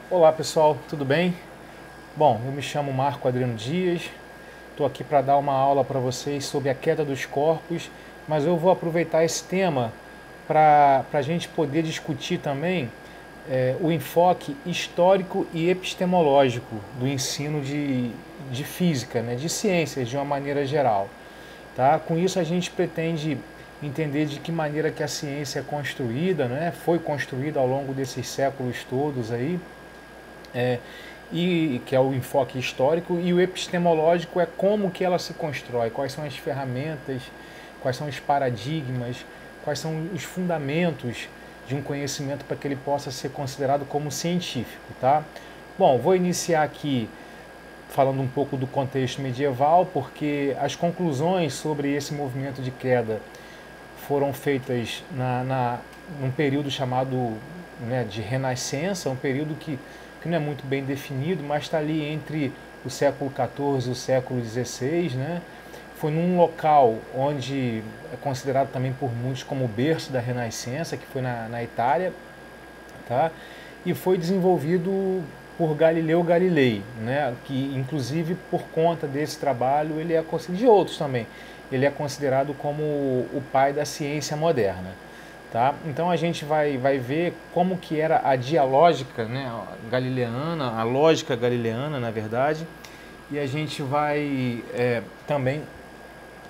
Olá pessoal, tudo bem? Bom, eu me chamo Marco Adriano Dias, estou aqui para dar uma aula para vocês sobre a queda dos corpos, mas eu vou aproveitar esse tema para a gente poder discutir também o enfoque histórico e epistemológico do ensino de física, né, de ciências de uma maneira geral. Tá? Com isso a gente pretende entender de que maneira que a ciência é construída, né, foi construída ao longo desses séculos todos aí, é, e que é o enfoque histórico, e o epistemológico é como que ela se constrói, quais são as ferramentas, quais são os paradigmas, quais são os fundamentos de um conhecimento para que ele possa ser considerado como científico, tá? Bom, vou iniciar aqui falando um pouco do contexto medieval, porque as conclusões sobre esse movimento de queda foram feitas num período chamado, né, de Renascença, um período que não é muito bem definido, mas está ali entre o século XIV e o século XVI, né? Foi num local onde é considerado também por muitos como o berço da Renascença, que foi na Itália, tá? E foi desenvolvido por Galileu Galilei, né? Que inclusive por conta desse trabalho ele é considerado, de outros também, ele é considerado como o pai da ciência moderna. Tá? Então a gente vai ver como que era a dialógica, né, galileana, a lógica galileana, na verdade, e a gente vai também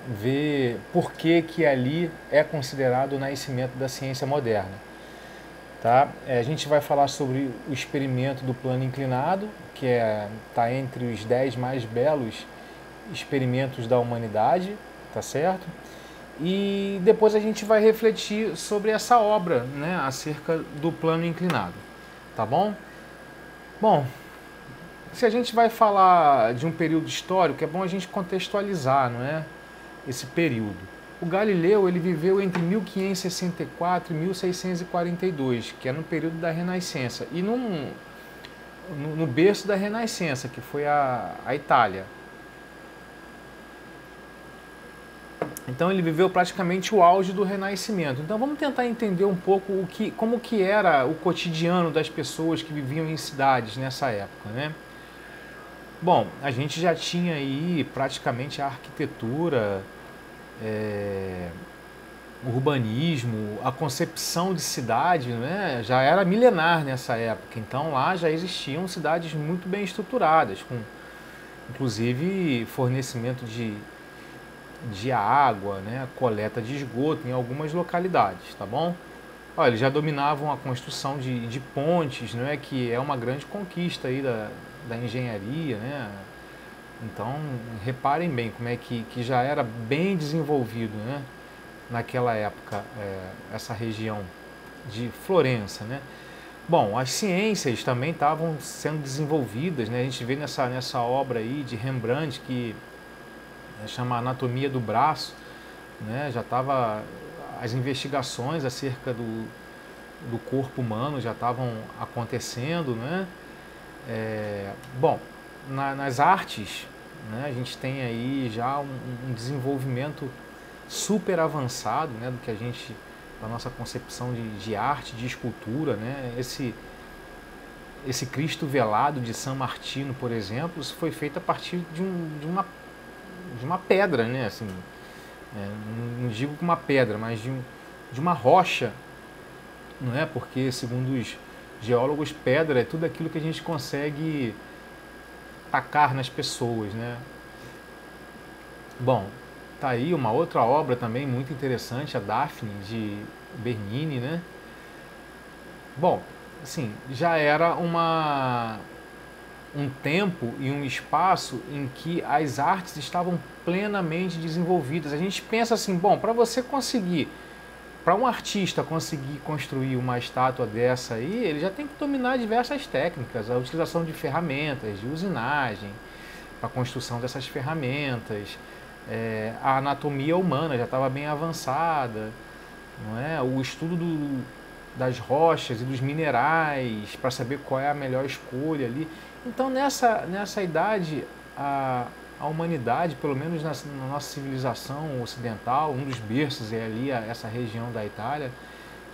ver por que que ali é considerado o nascimento da ciência moderna. Tá? A gente vai falar sobre o experimento do plano inclinado, que tá entre os 10 mais belos experimentos da humanidade, tá certo? E depois a gente vai refletir sobre essa obra, né, acerca do plano inclinado, tá bom? Bom, se a gente vai falar de um período histórico, é bom a gente contextualizar, não é? Esse período. O Galileu ele viveu entre 1564 e 1642, que é no período da Renascença, e no berço da Renascença, que foi a Itália. Então ele viveu praticamente o auge do Renascimento. Então vamos tentar entender um pouco como que era o cotidiano das pessoas que viviam em cidades nessa época, né? Bom, a gente já tinha aí praticamente a arquitetura, o urbanismo, a concepção de cidade, né? Já era milenar nessa época. Então lá já existiam cidades muito bem estruturadas, com inclusive fornecimento de água, né, coleta de esgoto em algumas localidades, tá bom? Olha, eles já dominavam a construção de pontes, não é, que é uma grande conquista aí da engenharia, né? Então, reparem bem como é que já era bem desenvolvido, né, naquela época, essa região de Florença, né? Bom, as ciências também estavam sendo desenvolvidas, né? A gente vê nessa obra aí de Rembrandt que chama Anatomia do Braço, né? Já estava as investigações acerca do corpo humano já estavam acontecendo, né? Bom, nas artes, né, a gente tem aí já um desenvolvimento super avançado, né, do que a gente, da nossa concepção de arte, de escultura, né? Esse Cristo velado de San Martino, por exemplo, isso foi feito a partir de uma pedra, né? Assim, não digo com uma pedra, mas de uma rocha, não é? Porque, segundo os geólogos, pedra é tudo aquilo que a gente consegue tacar nas pessoas, né? Bom, tá aí uma outra obra também muito interessante, a Daphne, de Bernini, né? Bom, assim, já era um tempo e um espaço em que as artes estavam plenamente desenvolvidas. A gente pensa assim, bom, para você conseguir, para um artista conseguir construir uma estátua dessa aí, ele já tem que dominar diversas técnicas, a utilização de ferramentas, de usinagem, para a construção dessas ferramentas, a anatomia humana já estava bem avançada, não é? O estudo das rochas e dos minerais para saber qual é a melhor escolha ali. Então nessa idade a humanidade, pelo menos na nossa civilização ocidental, um dos berços é ali essa região da Itália,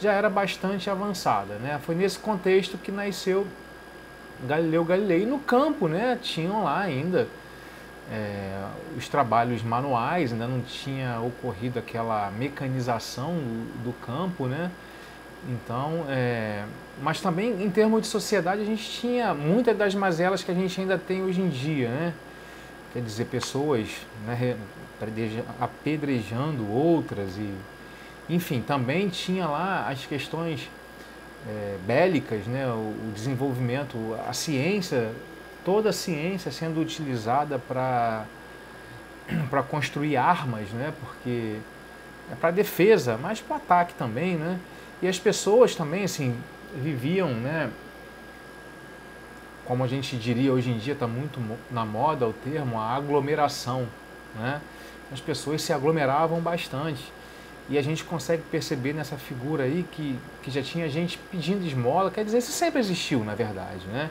já era bastante avançada, né? Foi nesse contexto que nasceu Galileu Galilei. E no campo, né, tinham lá ainda os trabalhos manuais, ainda não tinha ocorrido aquela mecanização do campo, né? Então, mas também em termos de sociedade a gente tinha muitas das mazelas que a gente ainda tem hoje em dia, né? Quer dizer, pessoas, né, apedrejando outras e, enfim, também tinha lá as questões bélicas, né? O desenvolvimento, a ciência, toda a ciência sendo utilizada para construir armas, né? Porque é para defesa, mas para ataque também, né? E as pessoas também, assim, viviam, né? Como a gente diria hoje em dia, está muito na moda o termo, a aglomeração, né? As pessoas se aglomeravam bastante. E a gente consegue perceber nessa figura aí que já tinha gente pedindo esmola, quer dizer, isso sempre existiu, na verdade, né?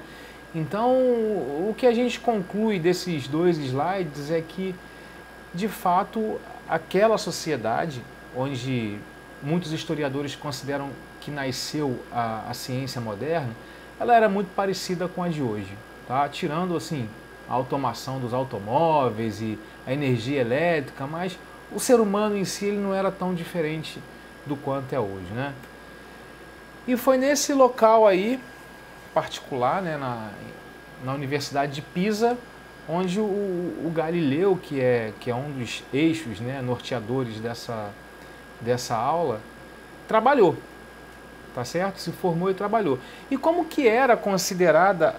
Então, o que a gente conclui desses dois slides é que, de fato, aquela sociedade onde muitos historiadores consideram que nasceu a ciência moderna, ela era muito parecida com a de hoje, tá? Tirando, assim, a automação dos automóveis e a energia elétrica, mas o ser humano em si ele não era tão diferente do quanto é hoje, né? E foi nesse local aí, particular, né, na Universidade de Pisa, onde o Galileu, que é um dos eixos, né, norteadores dessa aula, trabalhou, tá certo? Se formou e trabalhou. E como que era considerada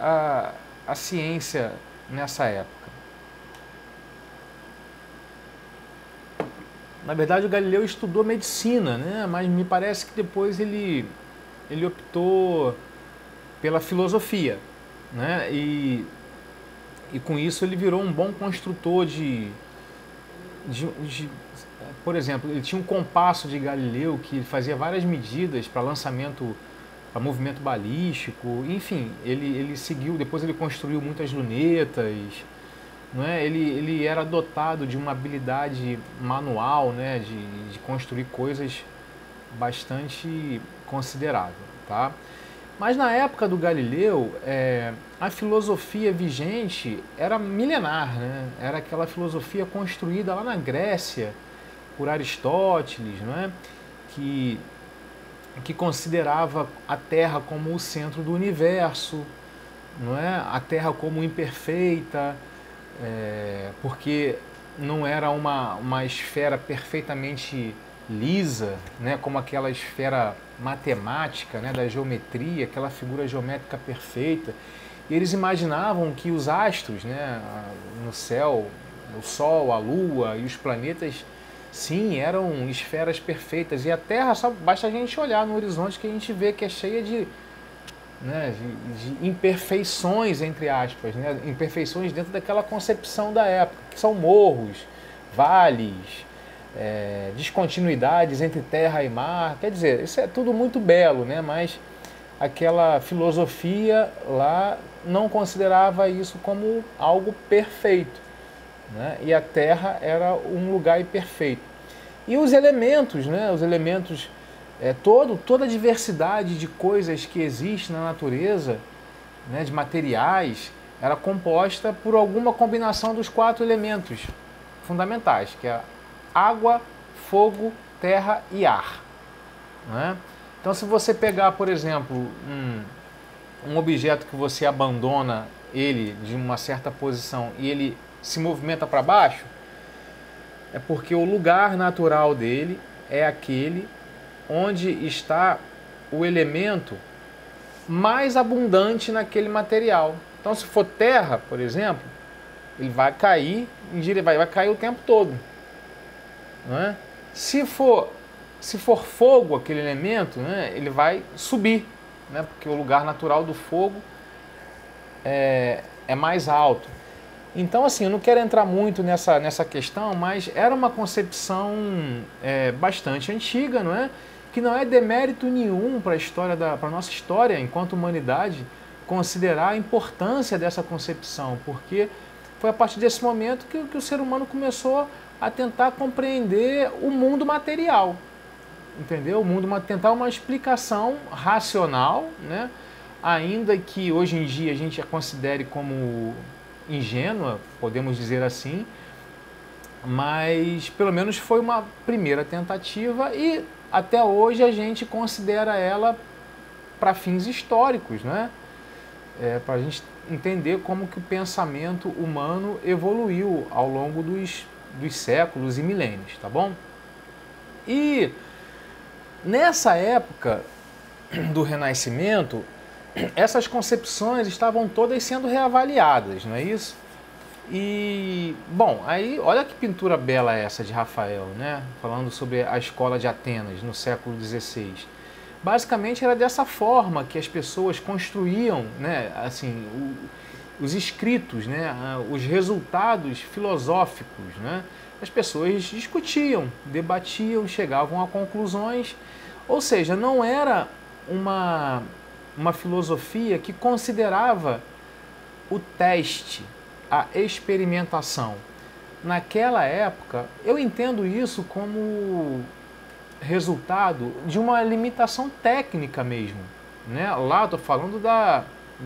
a ciência nessa época? Na verdade, o Galileu estudou medicina, né? Mas me parece que depois ele optou pela filosofia, né? E com isso ele virou um bom construtor por exemplo, ele tinha um compasso de Galileu que fazia várias medidas para lançamento, para movimento balístico, enfim, ele seguiu, depois ele construiu muitas lunetas, não é? Ele era dotado de uma habilidade manual, né, de construir coisas bastante considerável, tá? Mas na época do Galileu, a filosofia vigente era milenar, né? Era aquela filosofia construída lá na Grécia por Aristóteles, não é? que considerava a Terra como o centro do universo, não é? A Terra como imperfeita, porque não era uma esfera perfeitamente lisa, né? Como aquela esfera matemática, né? Da geometria, aquela figura geométrica perfeita. E eles imaginavam que os astros, né? No céu, o Sol, a Lua e os planetas, sim, eram esferas perfeitas. E a Terra, só basta a gente olhar no horizonte que a gente vê que é cheia de, né, de imperfeições, entre aspas, né, imperfeições dentro daquela concepção da época, que são morros, vales, descontinuidades entre terra e mar. Quer dizer, isso é tudo muito belo, né, mas aquela filosofia lá não considerava isso como algo perfeito, né, e a Terra era um lugar imperfeito. E os elementos, né, os elementos, toda a diversidade de coisas que existe na natureza, né, de materiais, era composta por alguma combinação dos 4 elementos fundamentais, que é água, fogo, terra e ar, né? Então, se você pegar, por exemplo, um objeto que você abandona ele de uma certa posição e ele se movimenta para baixo, é porque o lugar natural dele é aquele onde está o elemento mais abundante naquele material. Então, se for terra, por exemplo, ele vai cair vai cair o tempo todo, não é? Se for fogo, aquele elemento, né, ele vai subir, né, porque o lugar natural do fogo é mais alto. Então, assim, eu não quero entrar muito nessa questão, mas era uma concepção bastante antiga, não é? Que não é demérito nenhum para a nossa história enquanto humanidade considerar a importância dessa concepção, porque foi a partir desse momento que o ser humano começou a tentar compreender o mundo material, entendeu? Tentar uma explicação racional, né, ainda que hoje em dia a gente a considere como ingênua, podemos dizer assim, mas pelo menos foi uma primeira tentativa e até hoje a gente considera ela para fins históricos, né? Para a gente entender como que o pensamento humano evoluiu ao longo dos séculos e milênios, tá bom? E nessa época do Renascimento, essas concepções estavam todas sendo reavaliadas, não é isso? E, bom, aí olha que pintura bela essa de Rafael, né? Falando sobre a escola de Atenas no século XVI. Basicamente era dessa forma que as pessoas construíam, né, assim, os escritos, né, os resultados filosóficos, né? As pessoas discutiam, debatiam, chegavam a conclusões, ou seja, não era uma filosofia que considerava o teste, a experimentação. Naquela época, eu entendo isso como resultado de uma limitação técnica mesmo, né? Lá estou falando da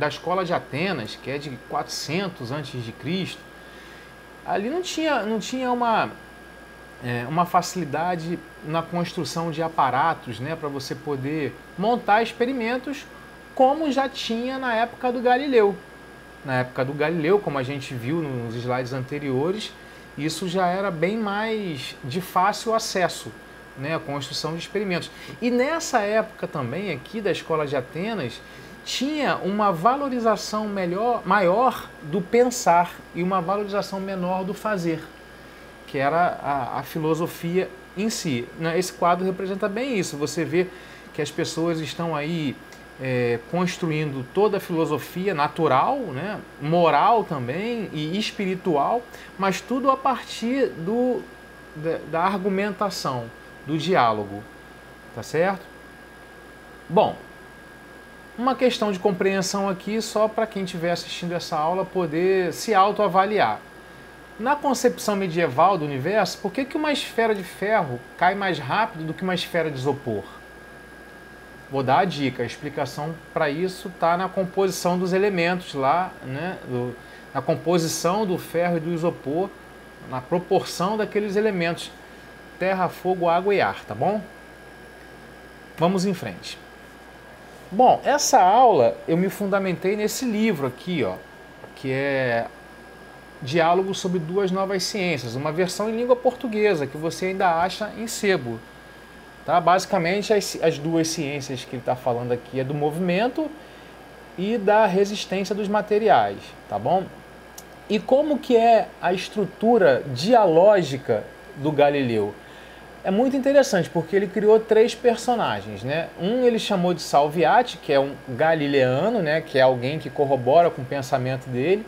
escola de Atenas, que é de 400 a.C. Ali não tinha uma facilidade na construção de aparatos, né, para você poder montar experimentos como já tinha na época do Galileu. Na época do Galileu, como a gente viu nos slides anteriores, isso já era bem mais de fácil acesso, né, a construção de experimentos. E nessa época também, aqui da Escola de Atenas, tinha uma valorização maior do pensar e uma valorização menor do fazer, que era a filosofia em si. Esse quadro representa bem isso. Você vê que as pessoas estão aí construindo toda a filosofia natural, né, moral também e espiritual, mas tudo a partir da argumentação, do diálogo, tá certo? Bom, uma questão de compreensão aqui só para quem estiver assistindo essa aula poder se autoavaliar. Na concepção medieval do universo, por que uma esfera de ferro cai mais rápido do que uma esfera de isopor? Vou dar a dica, a explicação para isso está na composição dos elementos lá, né? Na composição do ferro e do isopor, na proporção daqueles elementos, terra, fogo, água e ar, tá bom? Vamos em frente. Bom, essa aula eu me fundamentei nesse livro aqui, ó, que é Diálogo sobre Duas Novas Ciências, uma versão em língua portuguesa que você ainda acha em sebo. Tá? Basicamente, as duas ciências que ele está falando aqui é do movimento e da resistência dos materiais, tá bom? E como que é a estrutura dialógica do Galileu? É muito interessante, porque ele criou três personagens, né? Um ele chamou de Salviati, que é um galileano, né? Que é alguém que corrobora com o pensamento dele.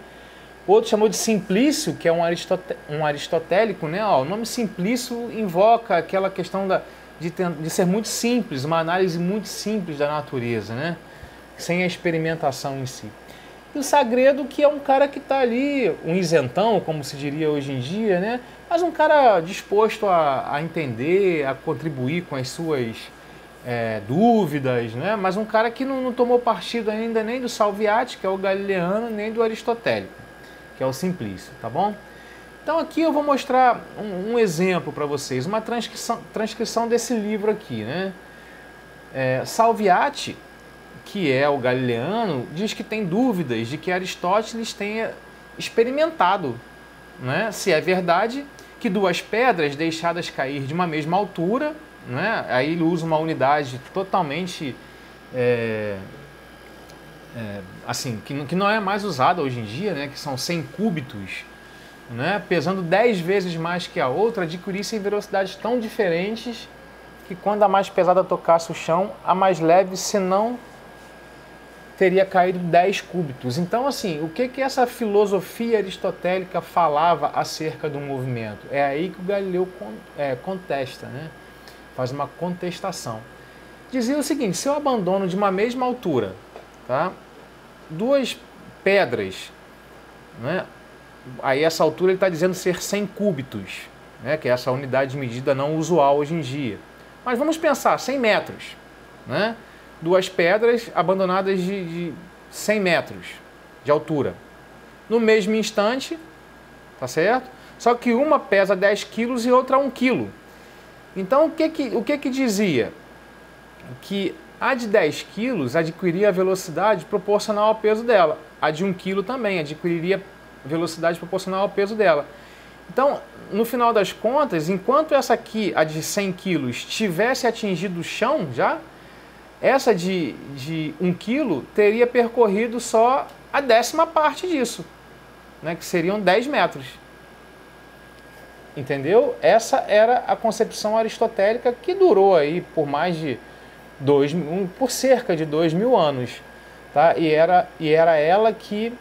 Outro chamou de Simplício, que é um aristotélico, né? Ó, o nome Simplício invoca aquela questão de ser muito simples, uma análise muito simples da natureza, né? Sem a experimentação em si. E o Sagredo, que é um cara que está ali, um isentão, como se diria hoje em dia, né? Mas um cara disposto a entender, a contribuir com as suas dúvidas, né? Mas um cara que não tomou partido ainda nem do Salviati, que é o galileano, nem do aristotélico, que é o Simplício, tá bom? Então aqui eu vou mostrar um exemplo para vocês, uma transcrição desse livro aqui, né? Salviati, que é o galileano, diz que tem dúvidas de que Aristóteles tenha experimentado, né, se é verdade que duas pedras deixadas cair de uma mesma altura, né, aí ele usa uma unidade totalmente assim, que não é mais usada hoje em dia, né, que são 100 cúbitos, né, pesando 10 vezes mais que a outra, adquirissem velocidades tão diferentes que quando a mais pesada tocasse o chão, a mais leve, se não teria caído 10 cúbitos. Então, assim, o que essa filosofia aristotélica falava acerca do movimento? É aí que o Galileu contesta, né? Faz uma contestação. Dizia o seguinte: se eu abandono de uma mesma altura, tá, duas pedras, né, aí essa altura ele está dizendo ser 100 cúbitos, né, que é essa unidade de medida não usual hoje em dia. Mas vamos pensar, 100 metros, né? duas pedras abandonadas de 100 metros de altura. No mesmo instante, tá certo? Só que uma pesa 10 quilos e outra 1 quilo. Então, o que dizia? Que a de 10 quilos adquiriria velocidade proporcional ao peso dela. A de 1 quilo também adquiriria velocidade proporcional ao peso dela. Então, no final das contas, enquanto essa aqui, a de 100 quilos, tivesse atingido o chão já, essa de 1 quilo teria percorrido só a 10ª parte disso, né, que seriam 10 metros. Entendeu? Essa era a concepção aristotélica que durou aí por mais de por cerca de 2000 anos, tá? E era ela que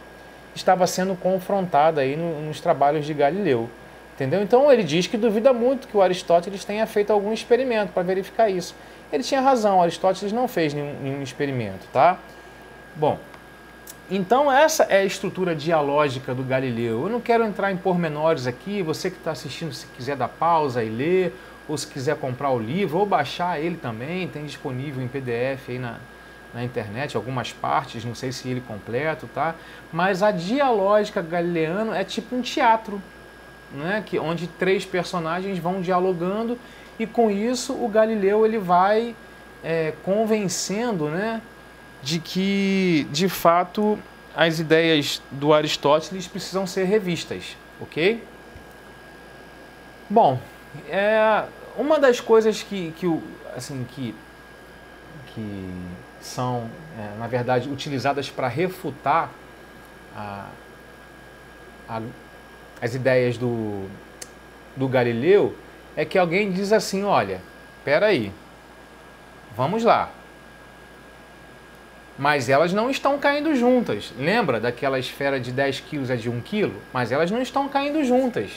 estava sendo confrontada aí nos trabalhos de Galileu, entendeu? Então ele diz que duvida muito que o Aristóteles tenha feito algum experimento para verificar isso. Ele tinha razão, Aristóteles não fez nenhum experimento, tá? Bom, então essa é a estrutura dialógica do Galileu. Eu não quero entrar em pormenores aqui, você que está assistindo, se quiser dar pausa e ler, ou se quiser comprar o livro, ou baixar ele também, tem disponível em PDF aí na internet, algumas partes, não sei se ele completo, tá? Mas a dialógica galileana é tipo um teatro, né? Onde 3 personagens vão dialogando e com isso o Galileu ele vai convencendo, né, de que, de fato, as ideias do Aristóteles precisam ser revistas, ok? Bom, uma das coisas que são, na verdade, utilizadas para refutar as ideias do Galileu é que alguém diz assim, olha, espera aí, vamos lá. Mas elas não estão caindo juntas. Lembra daquela esfera de 10 quilos é de 1 quilo? Mas elas não estão caindo juntas.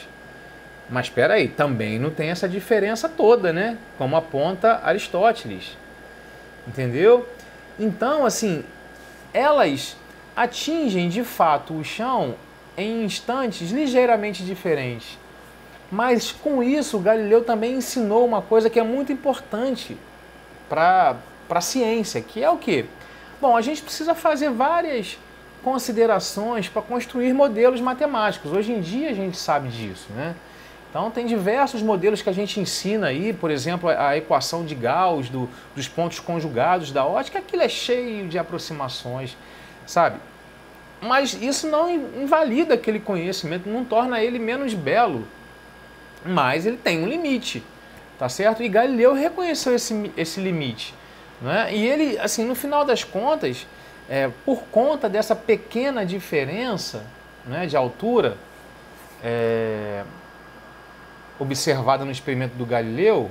Mas espera aí, também não tem essa diferença toda, né? Como aponta Aristóteles. Entendeu? Então, assim, elas atingem de fato o chão em instantes ligeiramente diferentes. Mas com isso, Galileu também ensinou uma coisa que é muito importante para a ciência, que é o quê? Bom, a gente precisa fazer várias considerações para construir modelos matemáticos. Hoje em dia a gente sabe disso, né? Então tem diversos modelos que a gente ensina aí, por exemplo, a equação de Gauss dos pontos conjugados da ótica, aquilo é cheio de aproximações, sabe? Mas isso não invalida aquele conhecimento, não torna ele menos belo, mas ele tem um limite, tá certo? E Galileu reconheceu esse limite. Né? E ele, assim, no final das contas, por conta dessa pequena diferença, né, de altura observada no experimento do Galileu,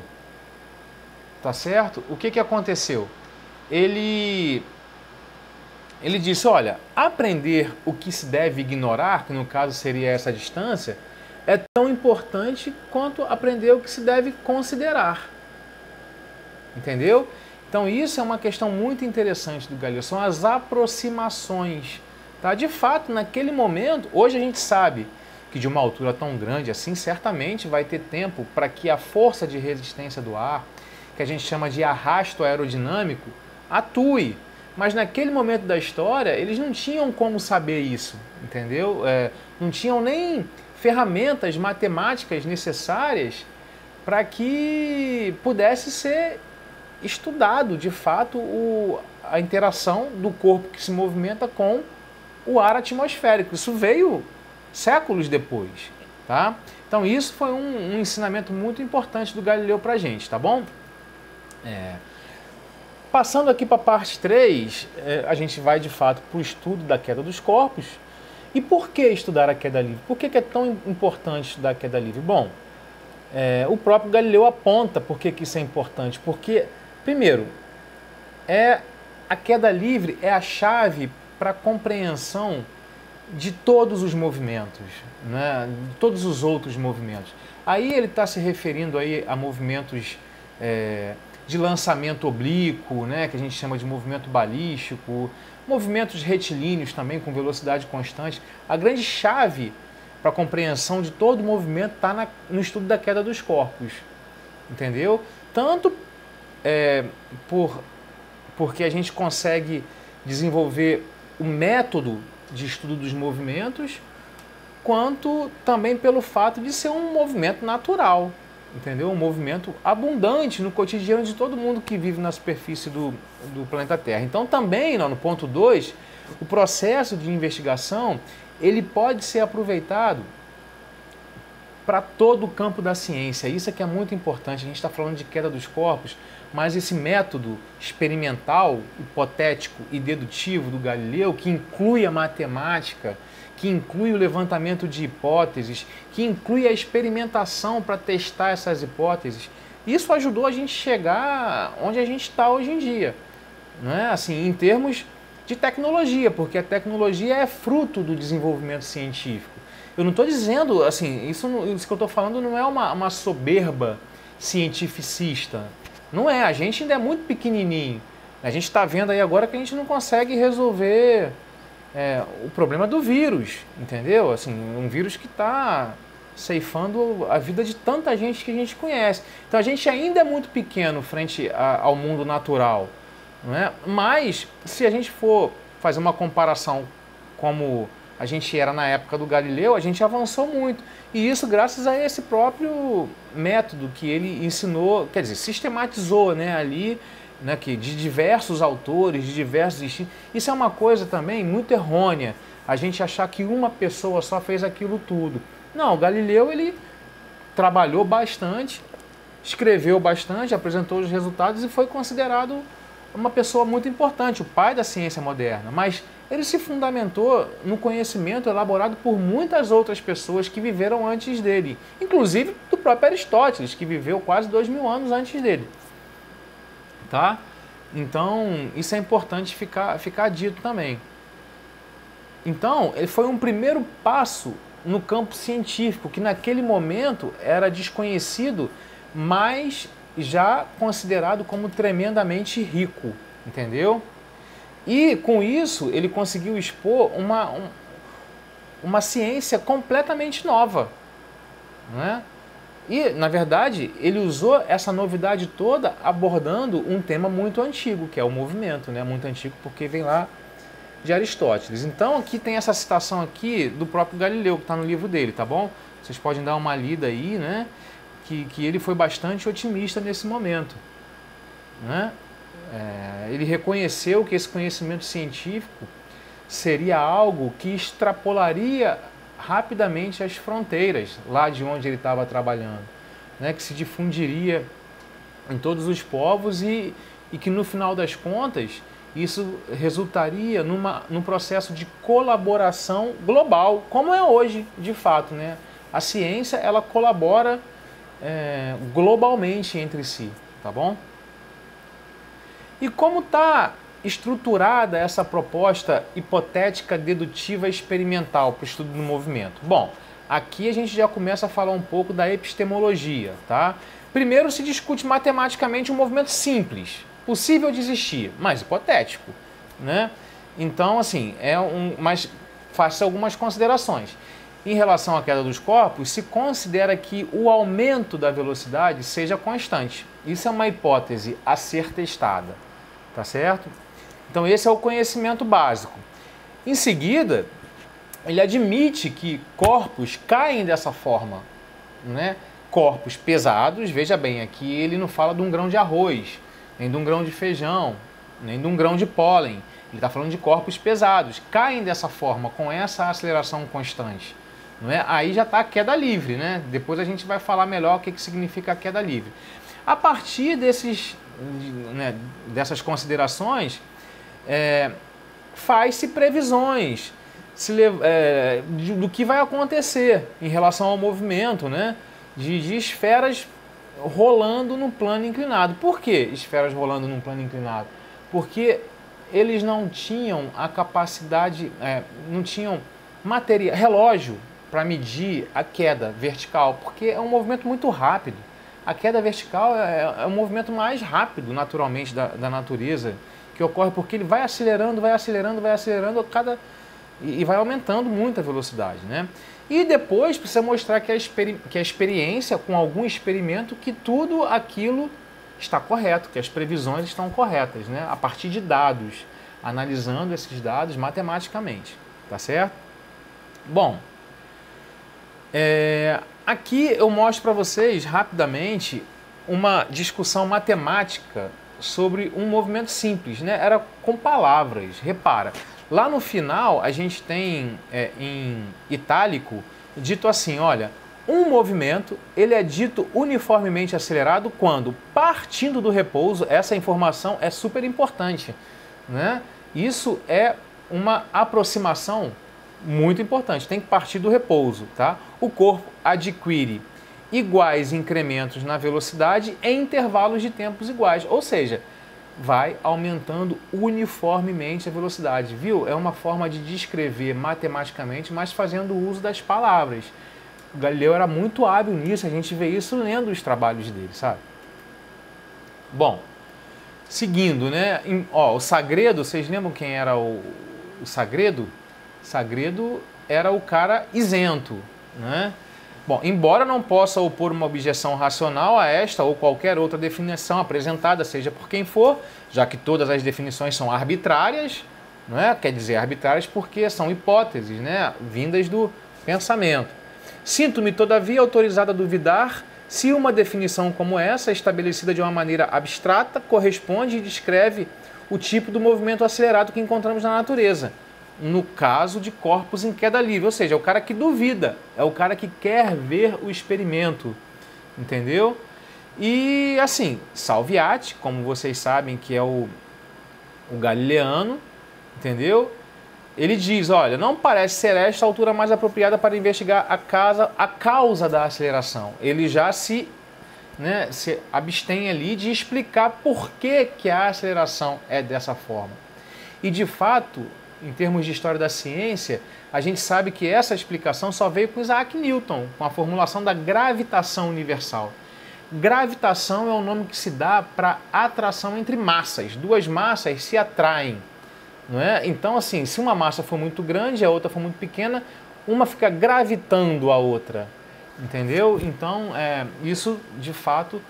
tá certo? O que aconteceu? Ele disse, olha, aprender o que se deve ignorar, que no caso seria essa distância, é tão importante quanto aprender o que se deve considerar. Entendeu? Então isso é uma questão muito interessante do Galileu, são as aproximações. Tá? De fato, naquele momento, hoje a gente sabe que de uma altura tão grande assim, certamente vai ter tempo para que a força de resistência do ar, que a gente chama de arrasto aerodinâmico, atue. Mas naquele momento da história, eles não tinham como saber isso, entendeu? Não tinham nem ferramentas matemáticas necessárias para que pudesse ser estudado, de fato, a interação do corpo que se movimenta com o ar atmosférico. Isso veio séculos depois, tá? Então isso foi um ensinamento muito importante do Galileu para a gente, tá bom? Passando aqui para a parte 3, a gente vai, de fato, para o estudo da queda dos corpos. E por que estudar a queda livre? Por que é tão importante estudar a queda livre? Bom, o próprio Galileu aponta por que isso é importante. Porque, primeiro, a queda livre é a chave para a compreensão de todos os movimentos, né? De todos os outros movimentos. Aí ele está se referindo aí a movimentos de lançamento oblíquo, né? Que a gente chama de movimento balístico, movimentos retilíneos também com velocidade constante. A grande chave para a compreensão de todo o movimento está no estudo da queda dos corpos, entendeu? Tanto por porque a gente consegue desenvolver o método de estudo dos movimentos, quanto também pelo fato de ser um movimento natural, entendeu? Um movimento abundante no cotidiano de todo mundo que vive na superfície do planeta Terra. Então também, no ponto 2, o processo de investigação ele pode ser aproveitado para todo o campo da ciência. Isso é que é muito importante. A gente está falando de queda dos corpos, mas esse método experimental, hipotético e dedutivo do Galileu, que inclui a matemática, que inclui o levantamento de hipóteses, que inclui a experimentação para testar essas hipóteses, isso ajudou a gente chegar onde a gente está hoje em dia, não é? Assim, em termos de tecnologia, porque a tecnologia é fruto do desenvolvimento científico. Eu não estou dizendo, assim, isso que eu estou falando não é uma soberba cientificista. Não é, a gente ainda é muito pequenininho. A gente está vendo aí agora que a gente não consegue resolver o problema do vírus, entendeu? Assim, um vírus que está ceifando a vida de tanta gente que a gente conhece. Então a gente ainda é muito pequeno frente ao mundo natural, não é? Mas se a gente for fazer uma comparação como a gente era na época do Galileu, a gente avançou muito. E isso graças a esse próprio método que ele ensinou, quer dizer, sistematizou, né, ali, né, que de diversos autores, de diversos estilos. Isso é uma coisa também muito errônea, a gente achar que uma pessoa só fez aquilo tudo. Não, o Galileu ele trabalhou bastante, escreveu bastante, apresentou os resultados e foi considerado uma pessoa muito importante, o pai da ciência moderna. Mas ele se fundamentou no conhecimento elaborado por muitas outras pessoas que viveram antes dele, inclusive do próprio Aristóteles, que viveu quase 2000 anos antes dele. Tá? Então, isso é importante ficar dito também. Então, ele foi um primeiro passo no campo científico, que naquele momento era desconhecido, mas já considerado como tremendamente rico, entendeu? E com isso ele conseguiu expor uma ciência completamente nova, né? E, na verdade, ele usou essa novidade toda abordando um tema muito antigo, que é o movimento, né? Muito antigo porque vem lá de Aristóteles. Então aqui tem essa citação aqui do próprio Galileu, que está no livro dele, tá bom? Vocês podem dar uma lida aí, né? Que ele foi bastante otimista nesse momento, né? Ele reconheceu que esse conhecimento científico seria algo que extrapolaria rapidamente as fronteiras lá de onde ele estava trabalhando, né? Que se difundiria em todos os povos e que no final das contas isso resultaria num processo de colaboração global, como é hoje de fato, né? A ciência ela colabora globalmente entre si, tá bom? E como está estruturada essa proposta hipotética dedutiva experimental para o estudo do movimento? Bom, aqui a gente já começa a falar um pouco da epistemologia, tá? Primeiro se discute matematicamente um movimento simples, possível de existir, mas hipotético, né? Então, assim, mas faça algumas considerações. Em relação à queda dos corpos, se considera que o aumento da velocidade seja constante. Isso é uma hipótese a ser testada, tá certo? Então esse é o conhecimento básico. Em seguida, ele admite que corpos caem dessa forma, né? Corpos pesados, veja bem, aqui ele não fala de um grão de arroz, nem de um grão de feijão, nem de um grão de pólen. Ele está falando de corpos pesados, caem dessa forma, com essa aceleração constante. Não é? Aí já está a queda livre, né? Depois a gente vai falar melhor o que significa a queda livre. A partir dessas considerações, faz-se previsões do que vai acontecer em relação ao movimento, né? De esferas rolando no plano inclinado. Por que esferas rolando no plano inclinado? Porque eles não tinham a capacidade, não tinham relógio para medir a queda vertical, porque é um movimento muito rápido. A queda vertical é o movimento mais rápido, naturalmente, da natureza, que ocorre porque ele vai acelerando, e vai aumentando muito a velocidade, né? E depois precisa mostrar que a experiência, com algum experimento, que tudo aquilo está correto, que as previsões estão corretas, né? A partir de dados, analisando esses dados matematicamente, tá certo? Bom, aqui eu mostro para vocês rapidamente uma discussão matemática sobre um movimento simples, né? Era com palavras. Repara, lá no final a gente tem em itálico dito assim, olha, um movimento ele é dito uniformemente acelerado quando, partindo do repouso, essa informação é super importante, né? Isso é uma aproximação muito importante, tem que partir do repouso, tá? O corpo adquire iguais incrementos na velocidade em intervalos de tempos iguais, ou seja, vai aumentando uniformemente a velocidade, viu? É uma forma de descrever matematicamente, mas fazendo uso das palavras. O Galileu era muito hábil nisso, a gente vê isso lendo os trabalhos dele, sabe? Bom, seguindo, né? O Sagredo, vocês lembram quem era o Sagredo? Sagredo era o cara isento, né? Bom, embora não possa opor uma objeção racional a esta ou qualquer outra definição apresentada, seja por quem for, já que todas as definições são arbitrárias, não é? Quer dizer, arbitrárias porque são hipóteses, né? Vindas do pensamento. Sinto-me, todavia, autorizado a duvidar se uma definição como essa, estabelecida de uma maneira abstrata, corresponde e descreve o tipo do movimento acelerado que encontramos na natureza, no caso de corpos em queda livre, ou seja, é o cara que duvida, é o cara que quer ver o experimento, entendeu? E assim, Salviati, como vocês sabem que é o galileano, entendeu? Ele diz, olha, não parece ser esta a altura mais apropriada para investigar a causa da aceleração. Ele já se abstém ali de explicar por que a aceleração é dessa forma. E de fato, em termos de história da ciência, a gente sabe que essa explicação só veio com Isaac Newton, com a formulação da gravitação universal. Gravitação é o nome que se dá para atração entre massas. Duas massas se atraem, não é? Então, assim, se uma massa for muito grande e a outra for muito pequena, uma fica gravitando a outra, entendeu? Então, isso, de fato,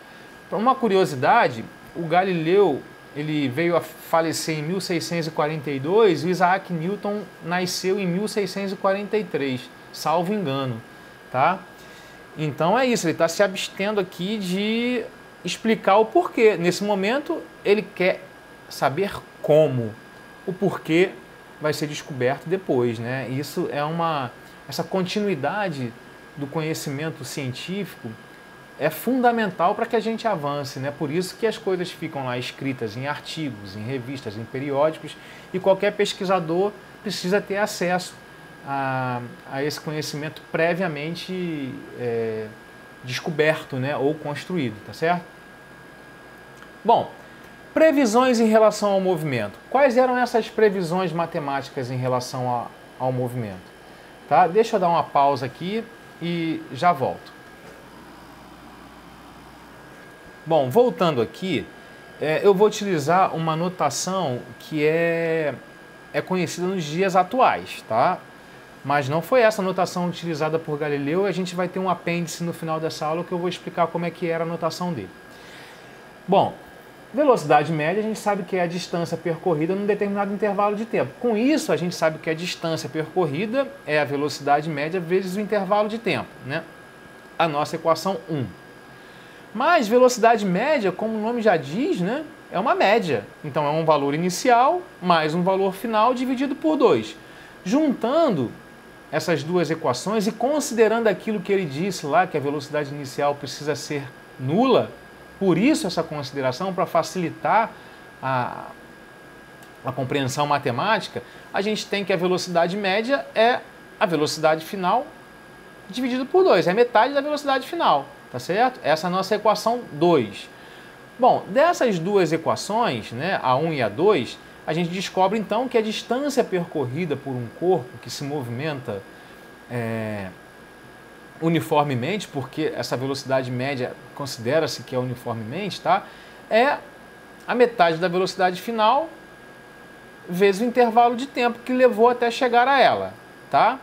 uma curiosidade, o Galileu ele veio a falecer em 1642 e o Isaac Newton nasceu em 1643, salvo engano, tá? Então é isso, ele está se abstendo aqui de explicar o porquê. Nesse momento, ele quer saber como. O porquê vai ser descoberto depois, né? Isso é essa continuidade do conhecimento científico é fundamental para que a gente avance, né? Por isso que as coisas ficam lá escritas em artigos, em revistas, em periódicos, e qualquer pesquisador precisa ter acesso a esse conhecimento previamente descoberto, né? Ou construído, tá certo? Bom, previsões em relação ao movimento. Quais eram essas previsões matemáticas em relação ao movimento? Tá? Deixa eu dar uma pausa aqui e já volto. Bom, voltando aqui, eu vou utilizar uma notação que é conhecida nos dias atuais, tá? Mas não foi essa notação utilizada por Galileu, a gente vai ter um apêndice no final dessa aula que eu vou explicar como é que era a notação dele. Bom, velocidade média a gente sabe que é a distância percorrida num determinado intervalo de tempo. Com isso, a gente sabe que a distância percorrida é a velocidade média vezes o intervalo de tempo, né? A nossa equação 1. Mas velocidade média, como o nome já diz, né, é uma média. Então é um valor inicial mais um valor final dividido por 2. Juntando essas duas equações e considerando aquilo que ele disse lá, que a velocidade inicial precisa ser nula, por isso essa consideração, para facilitar a compreensão matemática, a gente tem que a velocidade média é a velocidade final dividido por 2, é metade da velocidade final. Tá certo? Essa é a nossa equação 2. Bom, dessas duas equações, né, a 1 e a 2, a gente descobre então que a distância percorrida por um corpo que se movimenta uniformemente, porque essa velocidade média considera-se que é uniformemente, tá? É a metade da velocidade final vezes o intervalo de tempo que levou até chegar a ela, tá?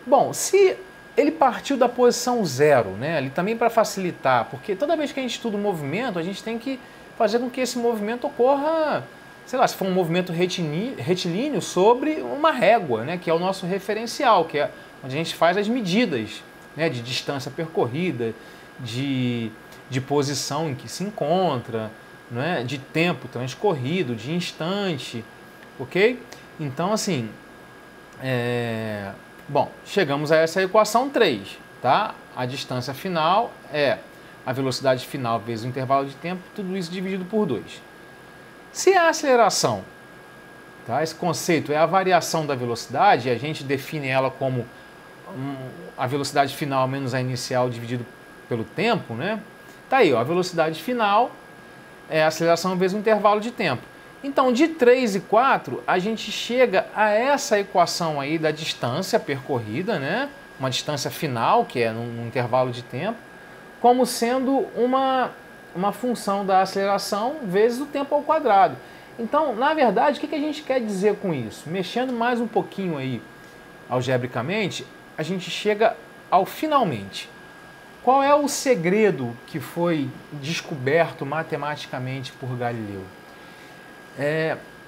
Bom, se ele partiu da posição zero, né? Ali também para facilitar, porque toda vez que a gente estuda o movimento, a gente tem que fazer com que esse movimento ocorra, sei lá, se for um movimento retilíneo sobre uma régua, né, que é o nosso referencial, que é onde a gente faz as medidas, né, de distância percorrida, de posição em que se encontra, né, de tempo transcorrido, de instante, ok? Então, assim, bom, chegamos a essa equação 3, tá? A distância final é a velocidade final vezes o intervalo de tempo, tudo isso dividido por 2. Se a aceleração, tá? Esse conceito é a variação da velocidade, a gente define ela como a velocidade final menos a inicial dividido pelo tempo, né? Tá aí, ó, a velocidade final é a aceleração vezes o intervalo de tempo. Então, de 3 e 4, a gente chega a essa equação aí da distância percorrida, né? Uma distância final, que é num intervalo de tempo, como sendo uma função da aceleração vezes o tempo ao quadrado. Então, na verdade, o que a gente quer dizer com isso? Mexendo mais um pouquinho aí algebricamente, a gente chega ao finalmente. Qual é o segredo que foi descoberto matematicamente por Galileu?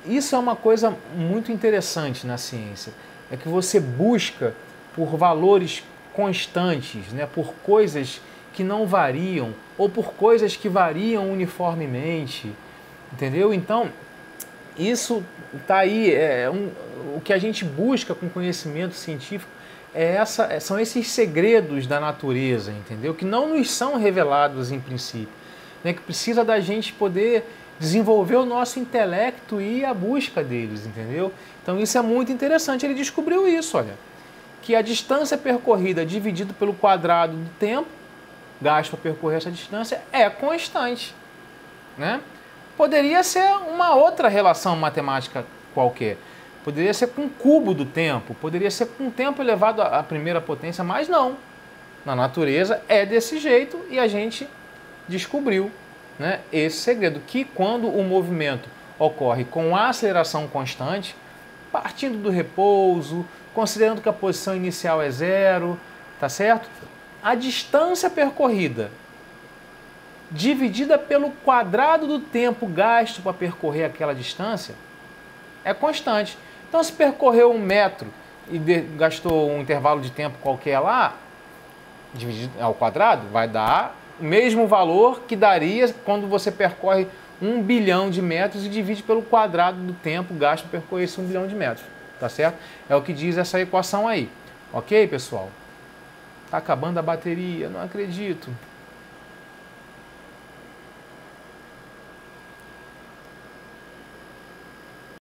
Isso é uma coisa muito interessante na ciência, é que você busca por valores constantes, né, por coisas que não variam ou por coisas que variam uniformemente, entendeu? Então, isso está aí, o que a gente busca com conhecimento científico são esses segredos da natureza, entendeu? Que não nos são revelados em princípio, né? Que precisa da gente poder desenvolver o nosso intelecto e ir à busca deles, entendeu? Então isso é muito interessante, ele descobriu isso, olha, que a distância percorrida dividido pelo quadrado do tempo gasto para percorrer essa distância é constante, né? Poderia ser uma outra relação matemática qualquer, poderia ser com o cubo do tempo, poderia ser com o tempo elevado à primeira potência, mas não. Na natureza é desse jeito e a gente descobriu, né, esse segredo, que quando o movimento ocorre com a aceleração constante, partindo do repouso, considerando que a posição inicial é 0, tá certo? A distância percorrida dividida pelo quadrado do tempo gasto para percorrer aquela distância é constante. Então, se percorreu 1 metro e gastou um intervalo de tempo qualquer lá, dividido ao quadrado, vai dar o mesmo valor que daria quando você percorre 1 bilhão de metros e divide pelo quadrado do tempo gasto para percorrer esse 1 bilhão de metros, tá certo? É o que diz essa equação aí, ok, pessoal? Tá acabando a bateria, não acredito.